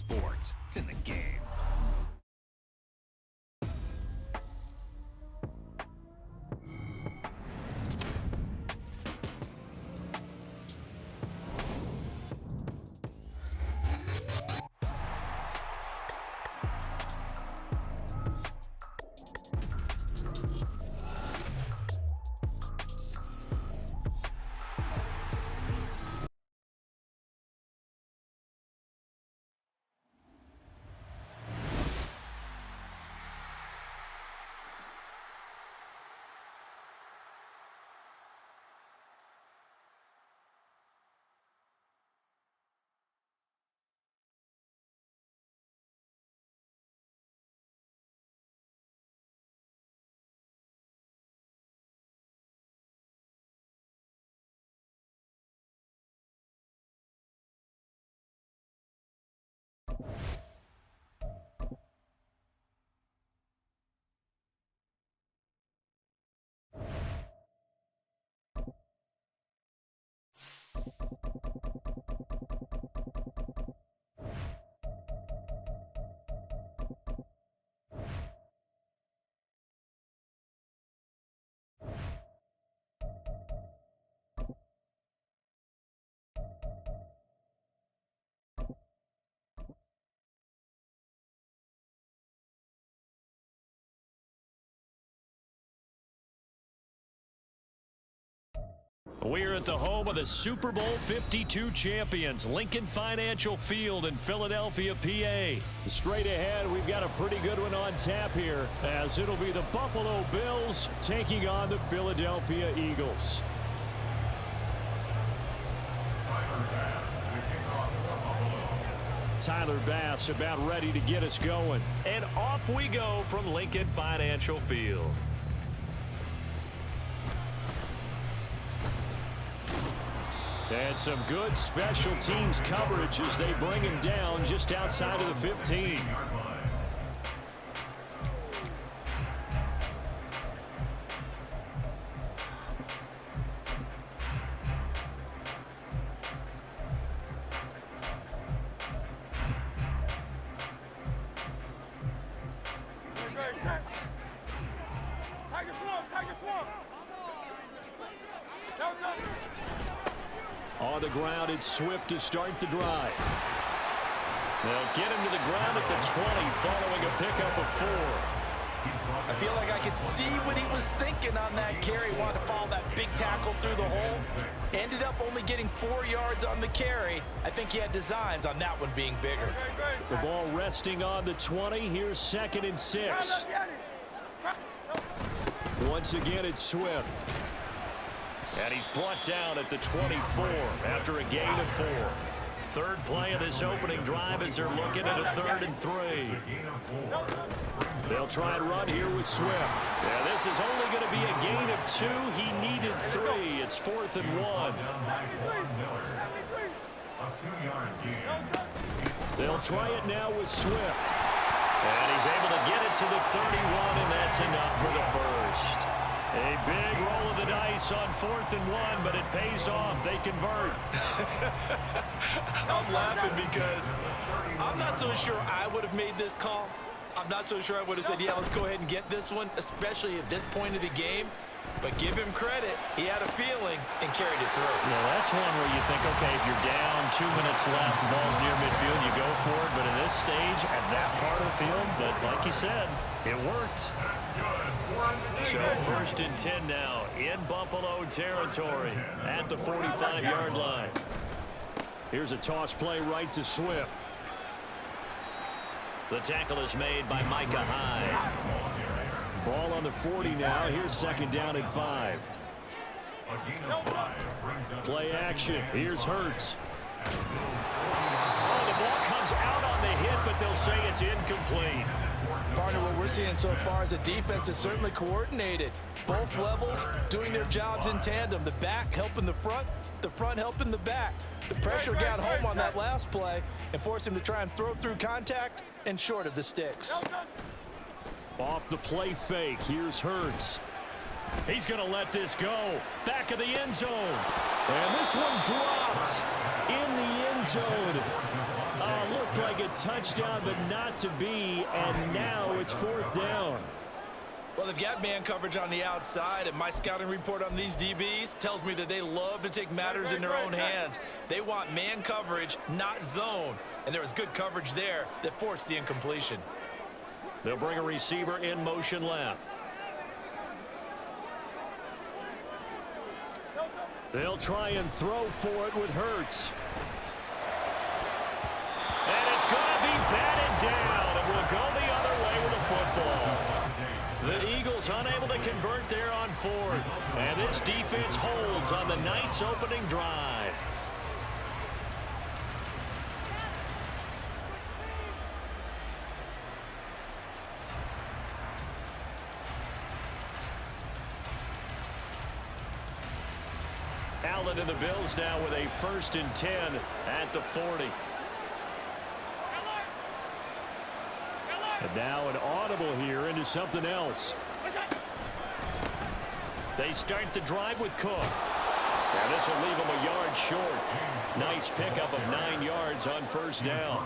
sports. It's in the game. We're at the home of the Super Bowl 52 champions, Lincoln Financial Field in Philadelphia, PA. Straight ahead, we've got a pretty good one on tap here, as it'll be the Buffalo Bills taking on the Philadelphia Eagles. Tyler Bass about ready to get us going. And off we go from Lincoln Financial Field. And some good special teams coverage as they bring him down just outside of the 15. On the ground, it's Swift to start the drive. They'll get him to the ground at the 20 following a pickup of 4. I feel like I could see what he was thinking on that carry. Wanted to follow that big tackle through the hole. Ended up only getting 4 yards on the carry. I think he had designs on that one being bigger. The ball resting on the 20. Here's 2nd and 6. Once again, it's Swift. And he's brought down at the 24 after a gain of 4. Third play of this opening drive as they're looking at a 3rd and 3. They'll try and run here with Swift. Yeah, this is only going to be a gain of 2. He needed 3. It's 4th and 1. They'll try it now with Swift. And he's able to get it to the 31, and that's enough for the first. A big roll of the dice on 4th and 1, but it pays off. They convert. I'm laughing because I'm not so sure I would have made this call. I'm not so sure I would have said, yeah, let's go ahead and get this one, especially at this point of the game. But give him credit. He had a feeling and carried it through. Yeah, that's one where you think, okay, if you're down, 2 minutes left, the ball's near midfield, you go for it. But in this stage, at that part of the field, but like you said, it worked. So 1st and 10 now in Buffalo territory at the 45-yard line. Here's a toss play right to Swift. The tackle is made by Micah Hyde. Ball on the 40 now. Here's 2nd down and 5. Play action. Here's Hurts. Oh, the ball comes out on the hit, but they'll say it's incomplete. Partner, what we're seeing so far is the defense is certainly coordinated. Both levels doing their jobs in tandem. The back helping the front helping the back. The pressure got home on that last play and forced him to try and throw through contact and short of the sticks. Off the play fake, here's Hurts. He's going to let this go. Back of the end zone. And this one dropped in the end zone. Look looked like a touchdown, but not to be, and now it's 4th down. Well, they've got man coverage on the outside, and my scouting report on these DBs tells me that they love to take matters in their own hands. They want man coverage, not zone, and there was good coverage there that forced the incompletion. They'll bring a receiver in motion left. They'll try and throw for it with Hurts. And it's going to be batted down, and we'll go the other way with the football. The Eagles unable to convert there on 4th. And this defense holds on the night's opening drive. Allen and the Bills now with a 1st and 10 at the 40. And now an audible here into something else. They start the drive with Cook. And this will leave him a yard short. Nice pickup of 9 yards on 1st down.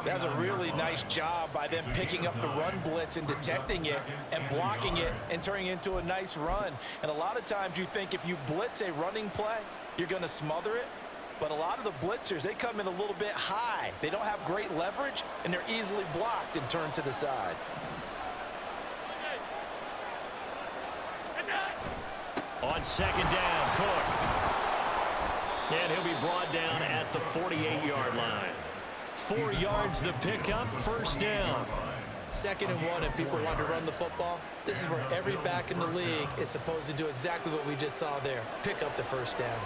That's a really nice job by them picking up the run blitz and detecting it and blocking it and turning it into a nice run. And a lot of times you think if you blitz a running play, you're going to smother it. But a lot of the blitzers, they come in a little bit high. They don't have great leverage, and they're easily blocked and turned to the side. On 2nd down, Cook. And he'll be brought down at the 48-yard line. 4 yards the pickup, 1st down. 2nd and 1, and people want to run the football. This is where every back in the league is supposed to do exactly what we just saw there. Pick up the 1st down.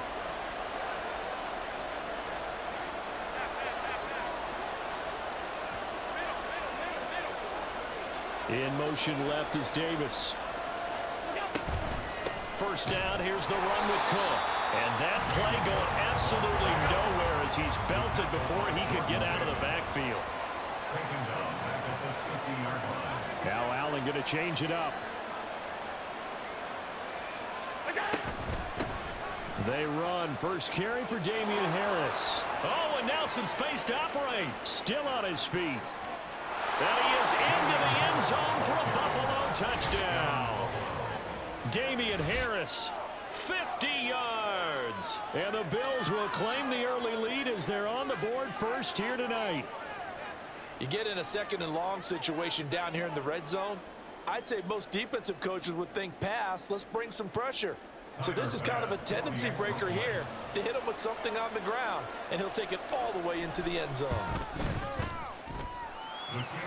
In motion left is Davis. 1st down, here's the run with Cook. And that play going absolutely nowhere as he's belted before he could get out of the backfield. Now Allen going to change it up. They run. 1st carry for Damian Harris. Oh, and now some space to operate. Still on his feet. And he is into the end zone for a Buffalo touchdown. Damian Harris, 50 yards. And the Bills will claim the early lead as they're on the board 1st here tonight. You get in a 2nd and long situation down here in the red zone. I'd say most defensive coaches would think pass. Let's bring some pressure. So this is kind of a tendency breaker here to hit him with something on the ground. And he'll take it all the way into the end zone.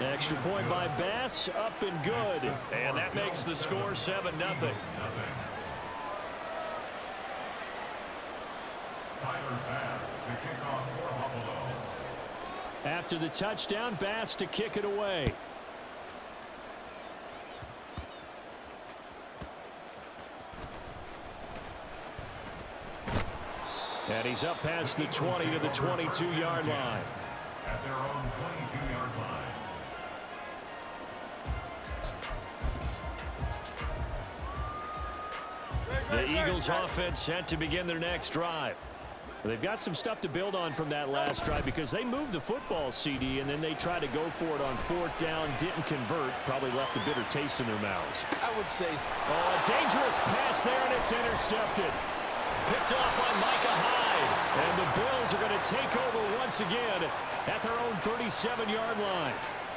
Extra point by Bass, up and good. And that makes the score 7-0. After the touchdown, Bass to kick it away. And he's up past the 20 to the 22-yard line. At their own 22-yard line. The Eagles offense set to begin their next drive. They've got some stuff to build on from that last drive because they moved the football, CD, and then they tried to go for it on 4th down, didn't convert, probably left a bitter taste in their mouths. I would say so. Oh, a dangerous pass there, and it's intercepted. Picked up by Micah Hyde. And the Bills are going to take over once again at their own 37-yard line.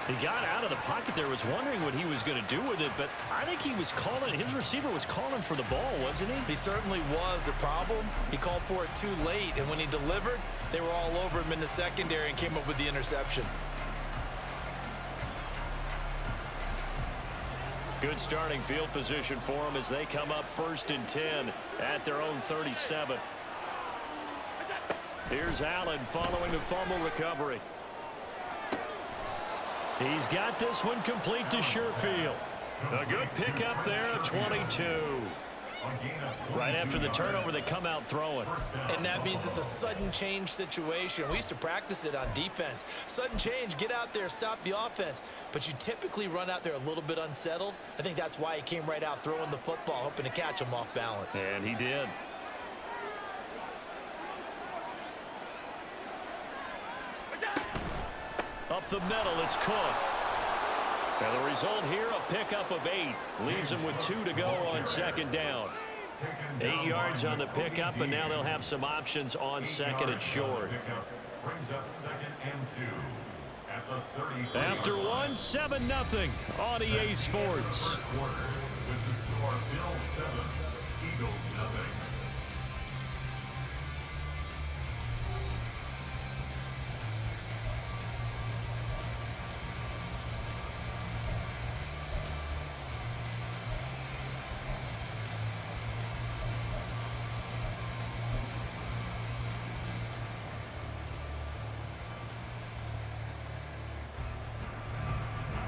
He got out of the pocket there, was wondering what he was going to do with it, but I think he was calling, his receiver was calling for the ball, wasn't he? He certainly was. The problem, he called for it too late, and when he delivered, they were all over him in the secondary and came up with the interception. Good starting field position for them as they come up 1st and 10 at their own 37. Here's Allen following the fumble recovery. He's got this one complete to Sherfield. A good pickup there at 22. Right after the turnover, they come out throwing. And that means it's a sudden change situation. We used to practice it on defense. Sudden change, get out there, stop the offense. But you typically run out there a little bit unsettled. I think that's why he came right out throwing the football, hoping to catch him off balance. And he did. Up the middle, it's Cook. And the result here, a pickup of 8. Leaves him with 2 to go on second down. 8 yards on the pickup, and now they'll have some options on second and short. After 1, 7-0 on EA Sports.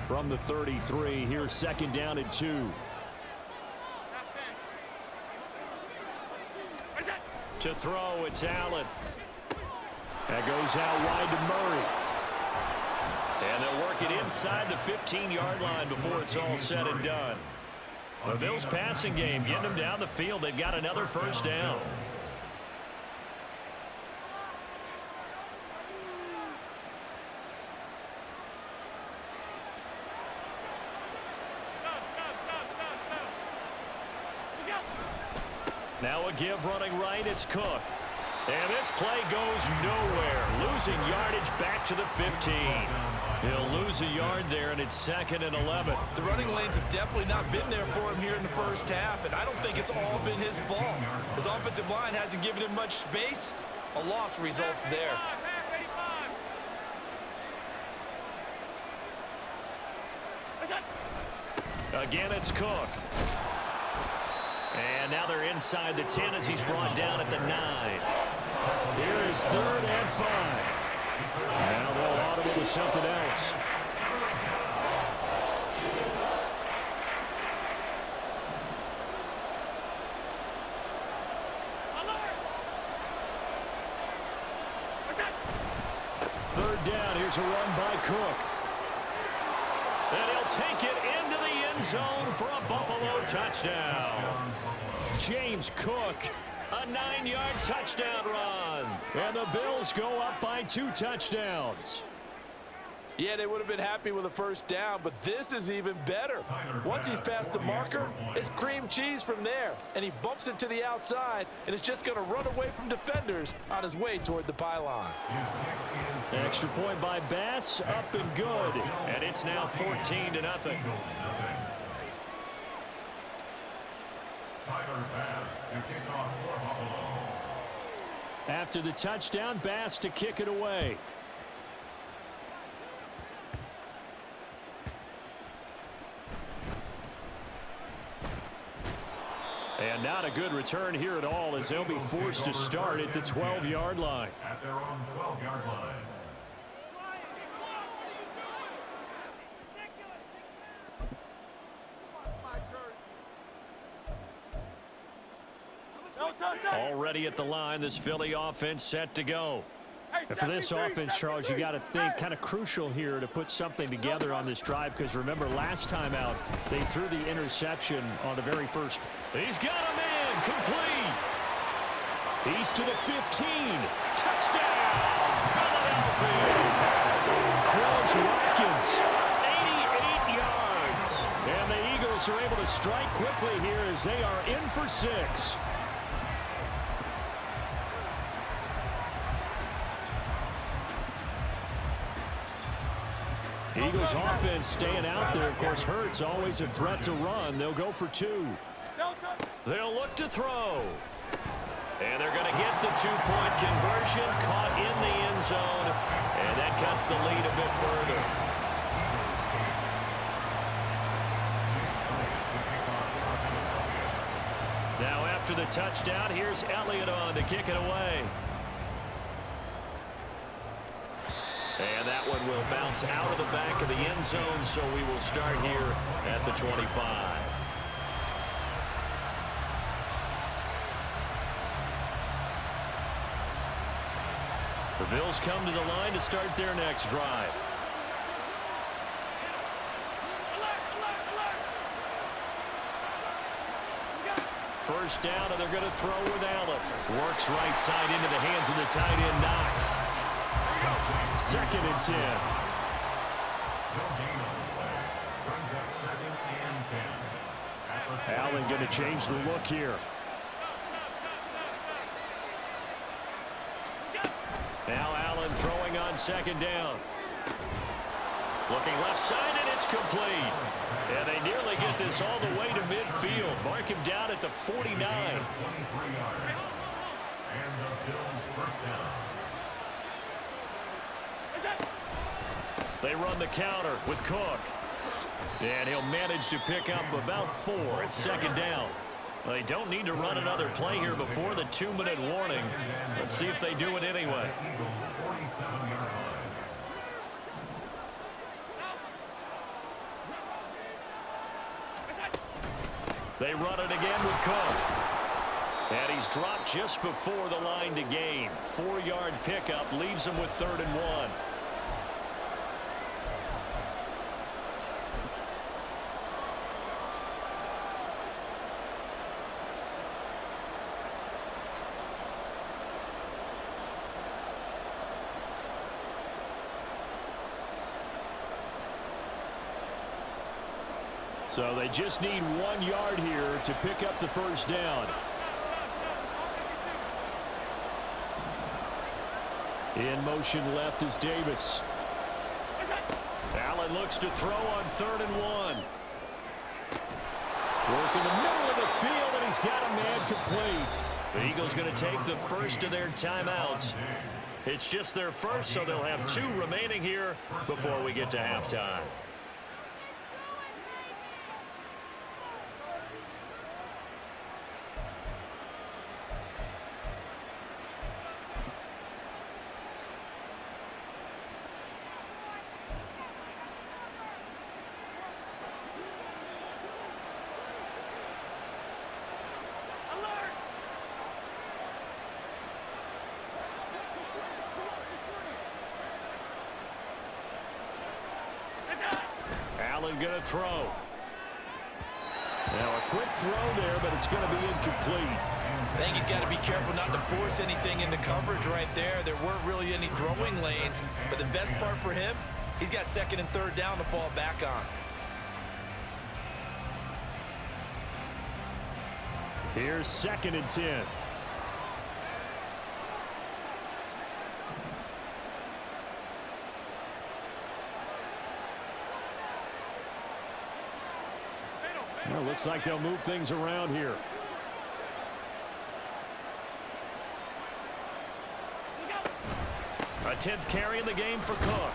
From the 33, here's second down and 2. To throw, it's Allen. That goes out wide to Murray. And they'll work it inside the 15-yard line before it's all said and done. The Bills passing game, getting them down the field. They've got another first down. Now a give running right, it's Cook. And this play goes nowhere. Losing yardage back to the 15. He'll lose a yard there, and it's 2nd and 11. The running lanes have definitely not been there for him here in the first half, and I don't think it's all been his fault. His offensive line hasn't given him much space. A loss results there. Again, it's Cook. And now they're inside the 10 as he's brought down at the 9. Here is 3rd and 5. Now they'll audible to something else. Third down, here's a run by Cook. And he'll take it into the end zone for a Buffalo touchdown. James Cook, a 9-yard touchdown run. And the Bills go up by 2 touchdowns. Yeah, they would have been happy with a first down, but this is even better. Once he's past the marker, it's cream cheese from there. And he bumps it to the outside, and it's just going to run away from defenders on his way toward the pylon. Extra point by Bass, up and good. And it's now 14-0. After the touchdown, Bass to kick it away. And not a good return here at all, as they'll be forced to start at the 12-yard line. At their own 12-yard line. Already at the line, this Philly offense set to go. And for this offense, Charles, you got to think kind of crucial here to put something together on this drive, because remember last time out they threw the interception on the very first. He's got a man complete. He's to the 15. Touchdown, Philadelphia. Chris Watkins, 88 yards. And the Eagles are able to strike quickly here as they are in for 6. Eagles offense staying out there. Of course, Hurts always a threat to run. They'll go for 2. They'll look to throw. And they're going to get the 2-point conversion, caught in the end zone. And that cuts the lead a bit further. Now after the touchdown, here's Elliott on to kick it away. And that one will bounce out of the back of the end zone, so we will start here at the 25. The Bills come to the line to start their next drive. First down, and they're going to throw with Allen. Works right side into the hands of the tight end, Knox. 2nd and 10. Allen going to change the look here. Now Allen throwing on second down. Looking left side, and it's complete. And they nearly get this all the way to midfield. Mark him down at the 49. They run the counter with Cook. And he'll manage to pick up about 4 at second down. They don't need to run another play here before the 2-minute warning. Let's see if they do it anyway. They run it again with Cook. And he's dropped just before the line to gain. 4-yard pickup leaves him with 3rd and 1. So they just need 1 yard here to pick up the first down. In motion left is Davis. Allen looks to throw on 3rd and 1. Work in the middle of the field, and he's got a man complete. The Eagles going to take the first of their timeouts. It's just their first, so they'll have 2 remaining here before we get to halftime. Allen going to throw. Now a quick throw there, but it's going to be incomplete. I think he's got to be careful not to force anything into coverage right there. There weren't really any throwing lanes, but the best part for him, he's got 2nd and 3rd down to fall back on. Here's 2nd and 10. Well, looks like they'll move things around here. A 10th carry in the game for Cook.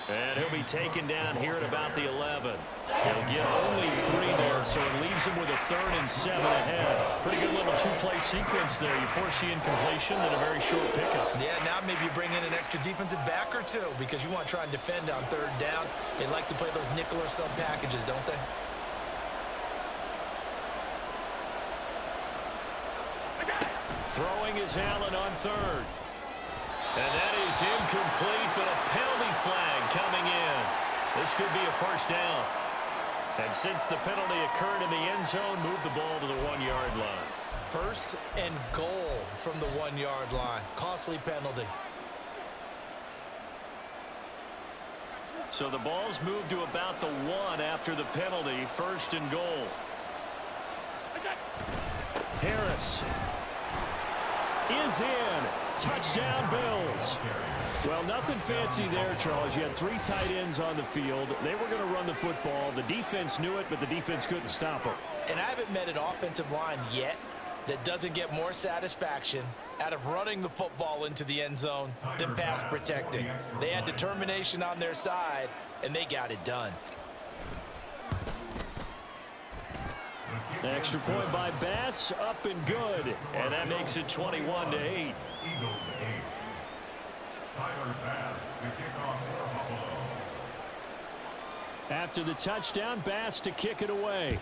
And he'll be taken down here at about the 11. He'll get only 3 there, so it leaves him with a 3rd and 7 ahead. Pretty good little 2-play sequence there. You force the incompletion and a very short pickup. Yeah, now maybe you bring in an extra defensive back or 2 because you want to try and defend on 3rd down. They like to play those nickel or sub packages, don't they? Throwing is Allen on 3rd. And that is incomplete, but a penalty flag coming in. This could be a first down. And since the penalty occurred in the end zone, move the ball to the 1-yard line. 1st and goal from the 1-yard line. Costly penalty. So the ball's moved to about the 1 after the penalty. 1st and goal. Harris is in. Touchdown, Bills. Well, nothing fancy there, Charles. You had 3 tight ends on the field. They were going to run the football. The defense knew it, but the defense couldn't stop them. And I haven't met an offensive line yet that doesn't get more satisfaction out of running the football into the end zone than pass protecting. They had determination on their side, and they got it done. Extra point by Bass, up and good. And that makes it 21-8. Eagles 8. Tyler Bass to kick off for Buffalo. After the touchdown, Bass to kick it away.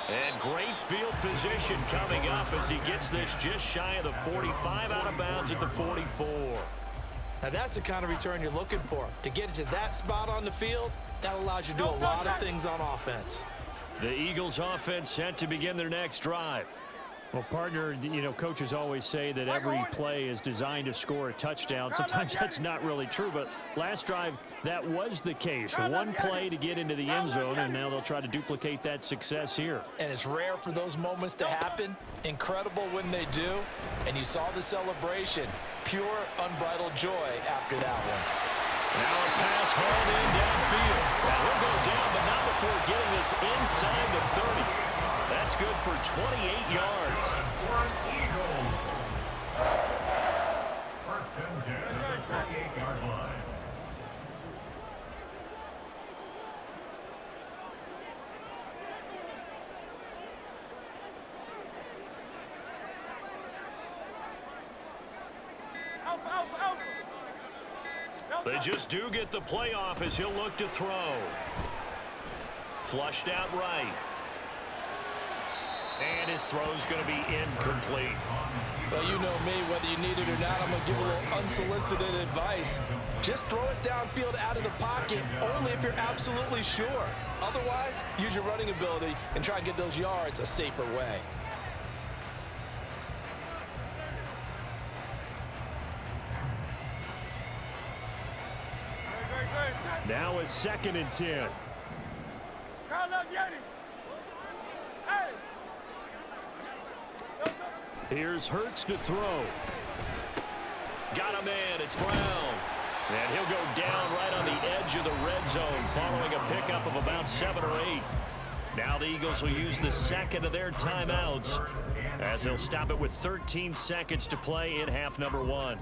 And great field position coming up as he gets this just shy of the 45, out of bounds at the 44. Now that's the kind of return you're looking for. To get it to that spot on the field, that allows you to do a lot of things on offense. The Eagles offense set to begin their next drive. Well, partner, you know, coaches always say that every play is designed to score a touchdown. Sometimes that's not really true, but last drive, that was the case. One play to get into the end zone, and now they'll try to duplicate that success here. And it's rare for those moments to happen. Incredible when they do. And you saw the celebration. Pure, unbridled joy after that one. Now a pass hauled in downfield. Now he'll go down, but not before getting this inside the 30. That's good for 28 yards. Eagles. First and 10 at the 38-yard line. They just do get the playoff as he'll look to throw. Flushed out right. And his throw's going to be incomplete. Well, you know me, whether you need it or not, I'm going to give a little unsolicited advice. Just throw it downfield out of the pocket, only if you're absolutely sure. Otherwise, use your running ability and try and get those yards a safer way. Now a 2nd and 10. Here's Hurts to throw. Got a man. It's Brown. And he'll go down right on the edge of the red zone following a pickup of about 7 or 8. Now the Eagles will use the second of their timeouts as they'll stop it with 13 seconds to play in half number 1.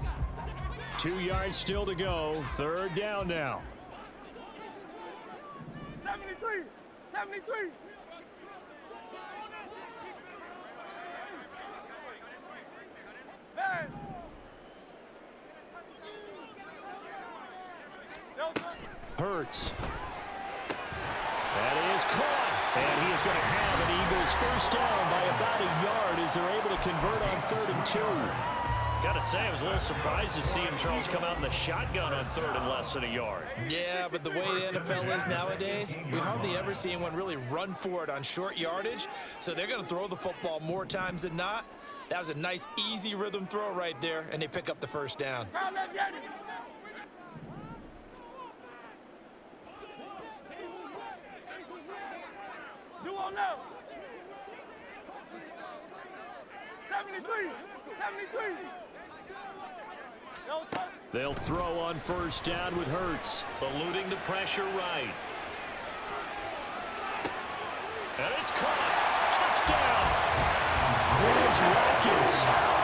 2 yards still to go. 3rd down now. 73. 73. Hurts. That is caught. And he is going to have an Eagles first down by about a yard as they're able to convert on 3rd and 2. Got to say, I was a little surprised to see him, Charles, come out in the shotgun on 3rd and less than a yard. Yeah, but the way the NFL is nowadays, we hardly ever see anyone really run for it on short yardage. So they're going to throw the football more times than not. That was a nice, easy rhythm throw right there, and they pick up the first down. Do on now. 73. 73. They'll throw on first down with Hurts. Eluding the pressure right. And it's caught. Touchdown. Chris Watkins.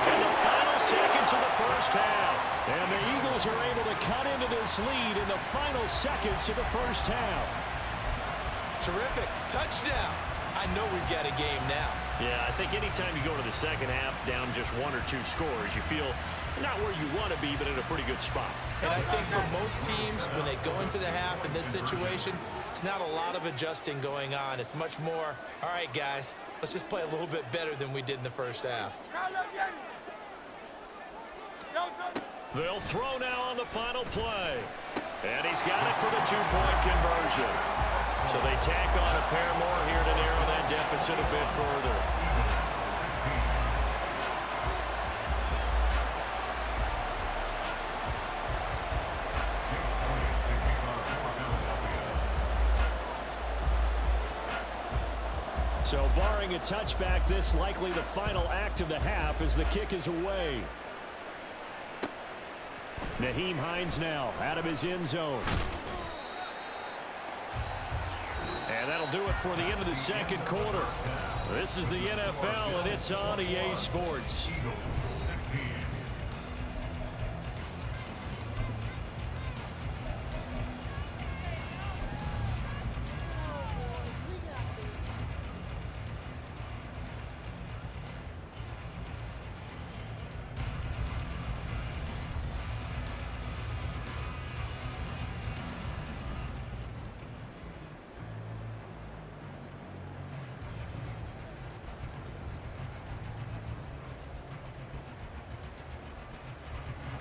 In the final seconds of the first half. And the Eagles are able to cut into this lead in the final seconds of the first half. Terrific. Touchdown. I know we've got a game now. Yeah, I think anytime you go to the second half down just 1 or 2 scores, you feel not where you want to be, but in a pretty good spot. And I think for most teams, when they go into the half in this situation, it's not a lot of adjusting going on. It's much more, all right, guys, let's just play a little bit better than we did in the first half. They'll throw now on the final play. And he's got it for the 2-point conversion. So they tack on a pair more here to narrow that deficit a bit further. So barring a touchback, this likely the final act of the half as the kick is away. Nyheim Hines now out of his end zone. And that'll do it for the end of the second quarter. This is the NFL, and it's on EA Sports.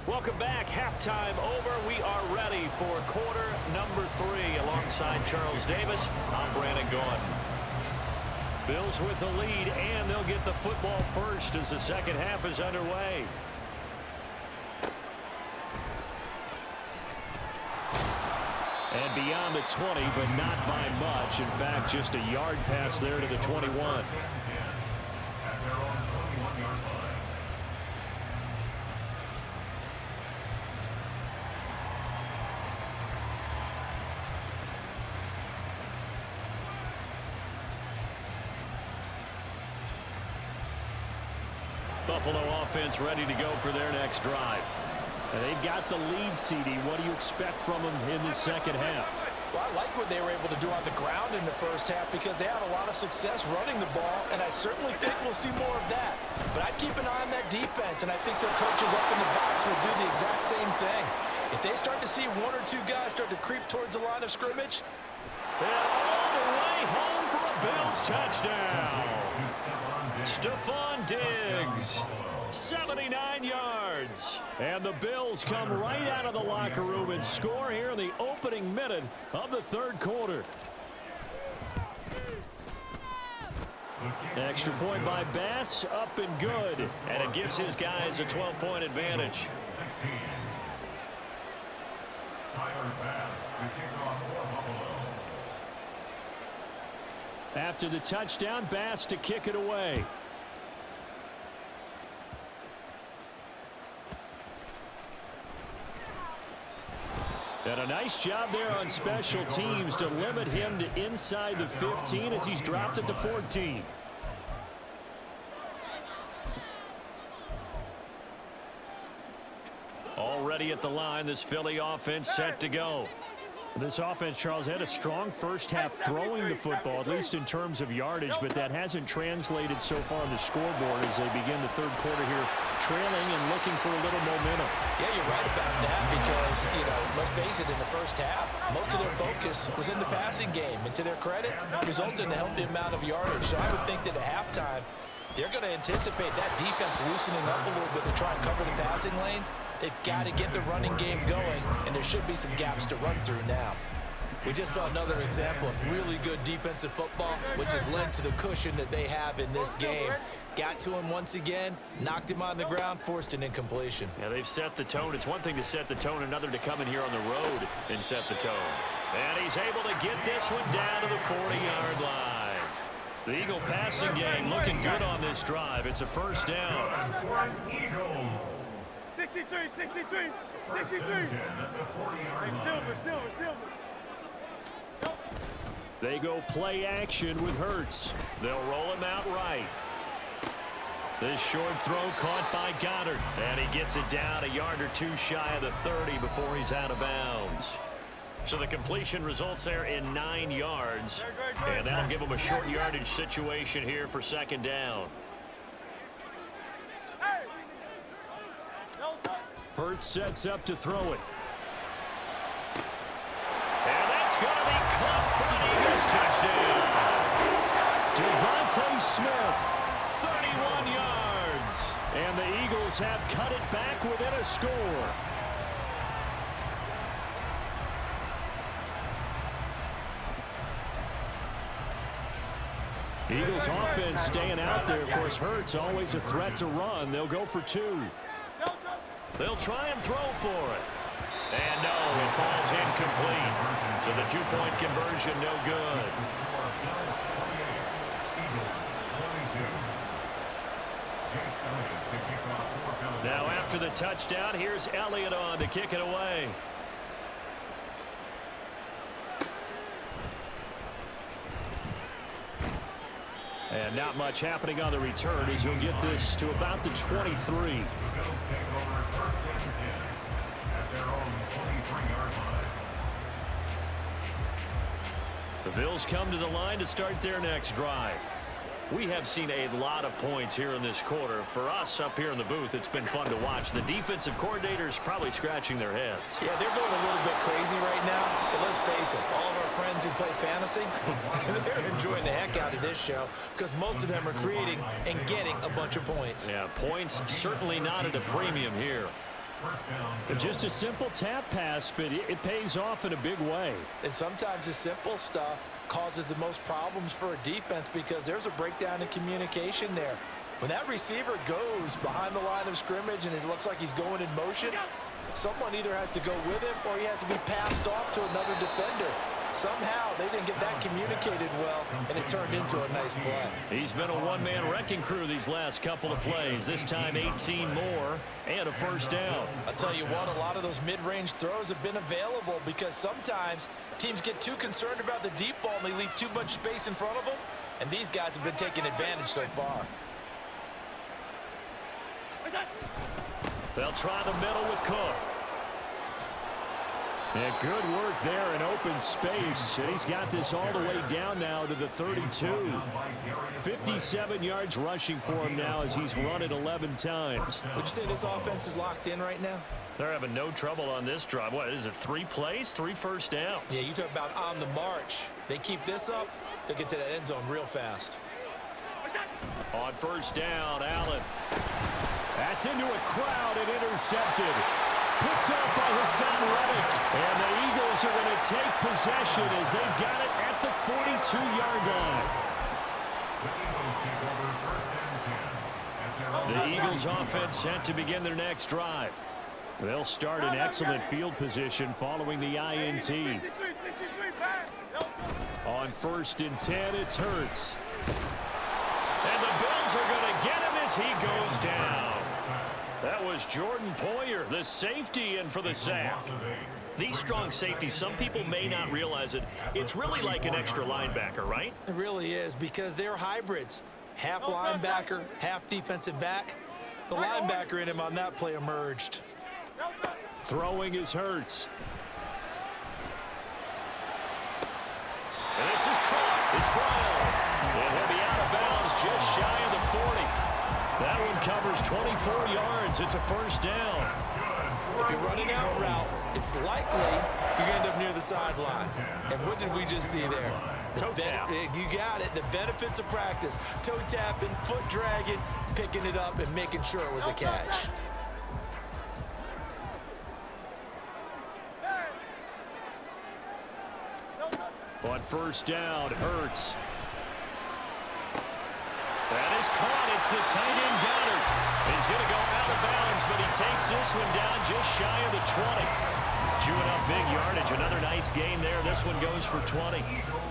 Welcome back. Halftime over. We are ready for quarter number 3. Alongside Charles Davis, I'm Brandon Gordon. Bills with the lead, and they'll get the football first as the second half is underway. And beyond the 20, but not by much. In fact, just a yard pass there to the 21. Buffalo offense ready to go for their next drive. And they've got the lead, CD. What do you expect from them in the second half? Well, I like what they were able to do on the ground in the first half because they had a lot of success running the ball, and I certainly think we'll see more of that. But I'd keep an eye on that defense, and I think their coaches up in the box will do the exact same thing. If they start to see one or two guys start to creep towards the line of scrimmage. And all the way home for a Bills touchdown. Stephon Diggs. 79 yards. And the Bills come right out of the locker room and score here in the opening minute of the third quarter. Extra point by Bass, up and good. And it gives his guys a 12-point advantage. After the touchdown, Bass to kick it away. And a nice job there on special teams to limit him to inside the 15 as he's dropped at the 14. Already at the line, this Philly offense set to go. This offense, Charles, had a strong first half throwing the football, at least in terms of yardage, but that hasn't translated so far on the scoreboard as they begin the third quarter here, trailing and looking for a little momentum. Yeah, you're right about that because, let's face it, in the first half, most of their focus was in the passing game. And to their credit, resulted in a healthy amount of yardage. So I would think that at halftime, they're going to anticipate that defense loosening up a little bit to try and cover the passing lanes. They've got to get the running game going, and there should be some gaps to run through now. We just saw another example of really good defensive football, which has led to the cushion that they have in this game. Got to him once again, knocked him on the ground, forced an incompletion. Yeah, they've set the tone. It's one thing to set the tone, another to come in here on the road and set the tone. And he's able to get this one down to the 40-yard line. The Eagle passing game looking good on this drive. It's a first down. 63, 63, 63. Silver. They go play action with Hurts. They'll roll him out right. This short throw caught by Goddard. And he gets it down a yard or two shy of the 30 before he's out of bounds. So the completion results there in 9 yards. And that'll give him a short yardage situation here for second down. Hurts sets up to throw it. And that's going to be caught for an Eagles touchdown. Devontae Smith, 31 yards. And the Eagles have cut it back within a score. Eagles offense staying out there. Of course, Hurts always a threat to run. They'll go for 2. They'll try and throw for it. And no, it falls incomplete. So the 2-point conversion no good. Now after the touchdown, here's Elliott on to kick it away. And not much happening on the return as he'll get this to about the 23. The Bills come to the line to start their next drive. We have seen a lot of points here in this quarter. For us up here in the booth, it's been fun to watch. The defensive coordinators probably scratching their heads. Yeah, they're going a little bit crazy right now. But let's face it, all of our friends who play fantasy, they're enjoying the heck out of this show because most of them are creating and getting a bunch of points. Yeah, points certainly not at a premium here. First down. Just a simple tap pass, but it pays off in a big way. And sometimes the simple stuff causes the most problems for a defense because there's a breakdown in communication there. When that receiver goes behind the line of scrimmage and it looks like he's going in motion, someone either has to go with him or he has to be passed off to another defender. Somehow they didn't get that communicated well, and it turned into a nice play. He's been a one-man wrecking crew these last couple of plays. This time 18 more and a first down. I'll tell you what, a lot of those mid-range throws have been available because sometimes teams get too concerned about the deep ball and they leave too much space in front of them, and these guys have been taking advantage so far. They'll try the middle with Cook. Yeah, good work there in open space. And he's got this all the way down now to the 32. 57 yards rushing for him now as he's run it 11 times. Would you say this offense is locked in right now? They're having no trouble on this drive. What is it, 3 plays, 3 first downs? Yeah, you talk about on the march. They keep this up, they'll get to that end zone real fast. On first down, Allen. That's into a crowd and intercepted. Picked up by Hassan Reddick. And the Eagles are going to take possession as they've got it at the 42-yard line. The Eagles offense set to begin their next drive. They'll start in excellent field position following the INT. On 1st and 10, it's Hurts. And the Bills are going to get him as he goes down. That was Jordan Poyer, the safety, in for the sack. These strong safeties, some people may not realize it. It's really like an extra linebacker, right? It really is because they're hybrids. Half linebacker, half defensive back. The linebacker in him on that play emerged. Throwing is Hurts. And this is caught. It's Brown. And he'll be out of bounds just shy of the 40. That one covers 24 yards. It's a first down. If you're running out route, it's likely you're going to end up near the sideline. And what did we just see there? Toe tap. You got it. The benefits of practice. Toe tapping, foot dragging, picking it up, and making sure it was a catch. On first down, Hurts. That is caught. It's the tight end Goddard. He's going to go out of bounds, but he takes this one down just shy of the 20. Chewing up big yardage. Another nice gain there. This one goes for 20.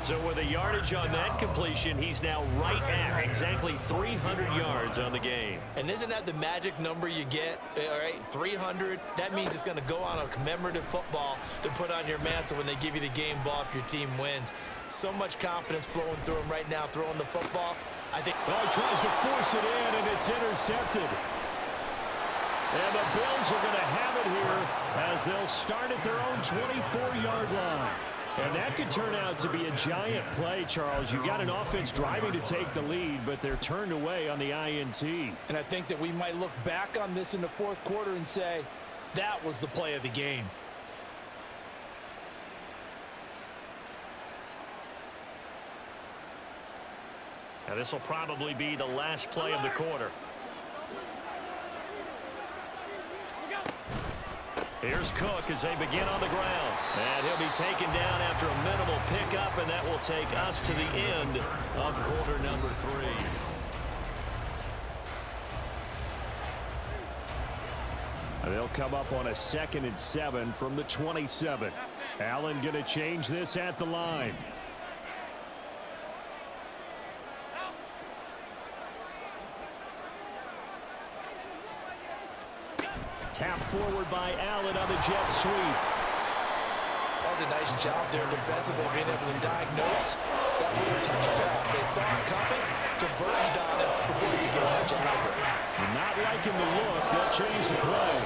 So with a yardage on that completion, he's now right at exactly 300 yards on the game. And isn't that the magic number you get? All right, 300. That means it's going to go on a commemorative football to put on your mantle when they give you the game ball if your team wins. So much confidence flowing through him right now, throwing the football. I think. Well, he tries to force it in, and it's intercepted. And the Bills are going to have it here as they'll start at their own 24-yard line. And that could turn out to be a giant play, Charles. You got an offense driving to take the lead, but they're turned away on the INT. And I think that we might look back on this in the fourth quarter and say, that was the play of the game. Now, this will probably be the last play of the quarter. Here's Cook as they begin on the ground. And he'll be taken down after a minimal pickup, and that will take us to the end of quarter number 3. They'll come up on a 2nd and 7 from the 27. Allen going to change this at the line. Tap forward by Allen on the jet sweep. That was a nice job there defensively, being able to diagnose that little touch pass. They saw it coming, converged on it before he could get much out of it. Not liking the look. They'll change the play.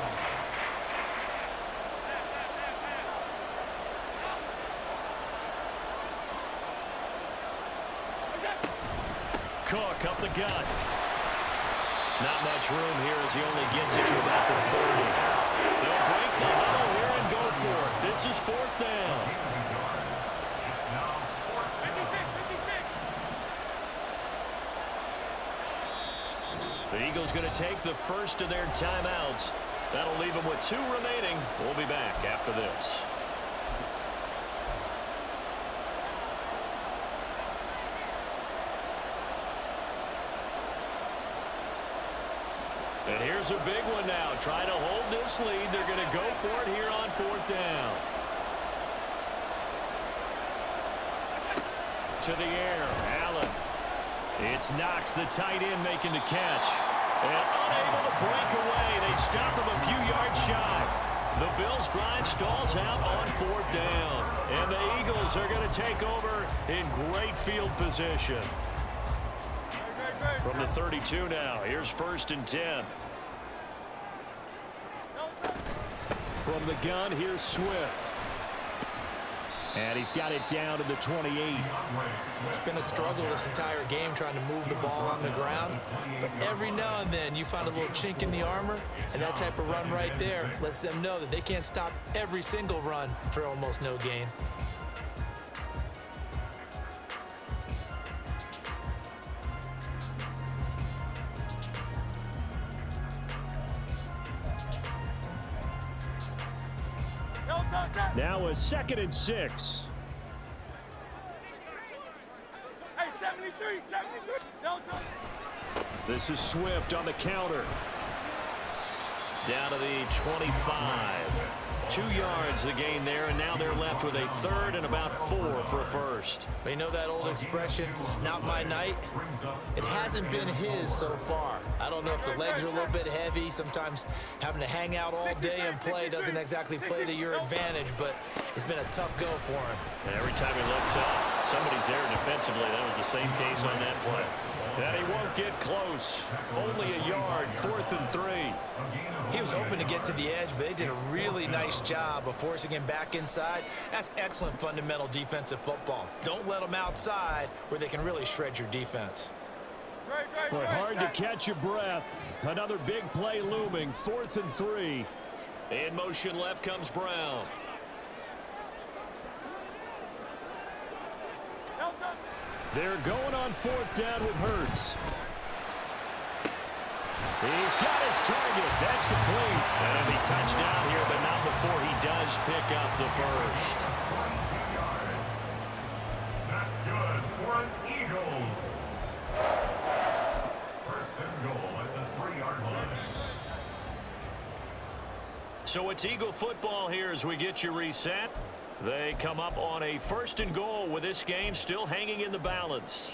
Cook up the gut. Not much room here as he only gets it to about the 30. They'll break the huddle here and go for it. This is 4th down. The Eagles going to take the first of their timeouts. That'll leave them with 2 remaining. We'll be back after this. And here's a big one now. Trying to hold this lead. They're going to go for it here on 4th down. To the air. Allen. It's Knox, the tight end, making the catch. And unable to break away. They stop him a few yards shy. The Bills' drive stalls out on 4th down. And the Eagles are going to take over in great field position. From the 32 now, here's 1st and 10. From the gun, here's Swift. And he's got it down to the 28. It's been a struggle this entire game trying to move the ball on the ground. But every now and then you find a little chink in the armor, and that type of run right there lets them know that they can't stop every single run for almost no gain. Now a 2nd and 6. Hey, 73, 73. Don't touch. This is Swift on the counter. Down to the 25. 2 yards the gain there, and now they're left with a 3rd and about 4 for a first. You know that old expression, it's not my night? It hasn't been his so far. I don't know if the legs are a little bit heavy. Sometimes having to hang out all day and play doesn't exactly play to your advantage, but it's been a tough go for him. And every time he looks up, somebody's there defensively. That was the same case on that play. And he won't get close. Only a yard, 4th and 3. He was hoping to get to the edge, but they did a really nice job of forcing him back inside. That's excellent fundamental defensive football. Don't let them outside where they can really shred your defense. Boy, hard to catch your breath. Another big play looming, 4th and 3. In motion left comes Brown. They're going on 4th down with Hurts. He's got his target. That's complete. And it'll be touchdown here, but not before he does pick up the first. 22 yards. That's good for an Eagles. 1st and goal at the 3-yard line. So it's Eagle football here as we get you reset. They come up on a 1st and goal with this game still hanging in the balance.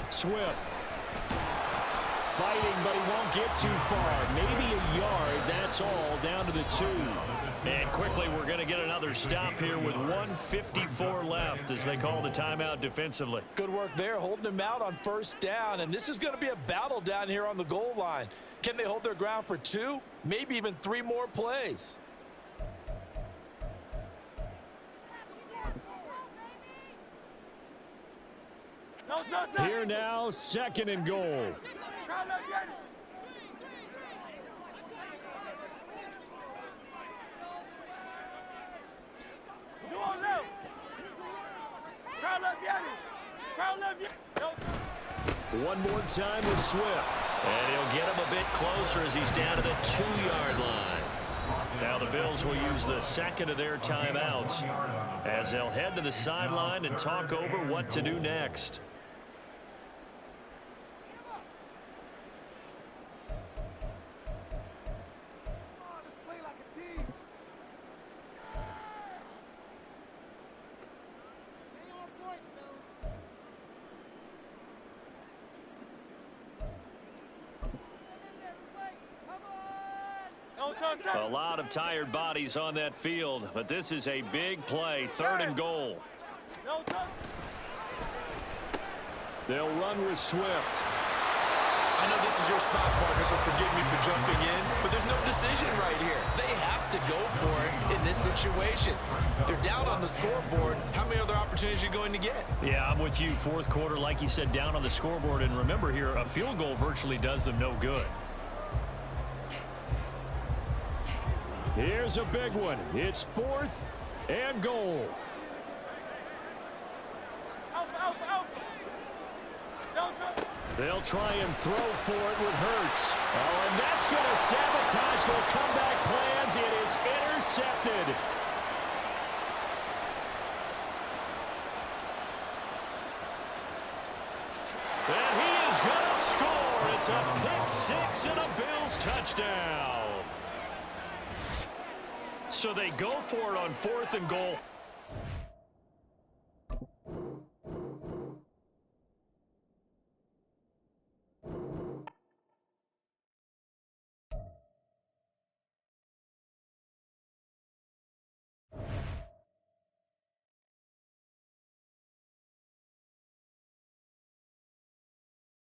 Swift. Fighting, but he won't get too far. Maybe a yard. That's all. Down to the 2. And quickly, we're going to get another stop here with 1:54 left as they call the timeout defensively. Good work there, holding him out on 1st down. And this is going to be a battle down here on the goal line. Can they hold their ground for 2, maybe even 3 more plays? Here now, 2nd and goal. One more time with Swift. And he'll get him a bit closer as he's down to the 2-yard line. Now the Bills will use the 2nd of their timeouts as they'll head to the sideline and talk over what to do next. A lot of tired bodies on that field, but this is a big play, 3rd and goal. They'll run with Swift. I know this is your spot, partner, so forgive me for jumping in, but there's no decision right here. They have to go for it in this situation. They're down on the scoreboard. How many other opportunities are you going to get? Yeah, I'm with you. 4th quarter, like you said, down on the scoreboard. And remember here, a field goal virtually does them no good. Here's a big one. It's 4th And goal. They'll try and throw for it with Hurts. Oh, and that's going to sabotage their comeback plans. It is intercepted. And he is going to score. It's a pick six and a Bills touchdown. So they go for it on 4th and goal.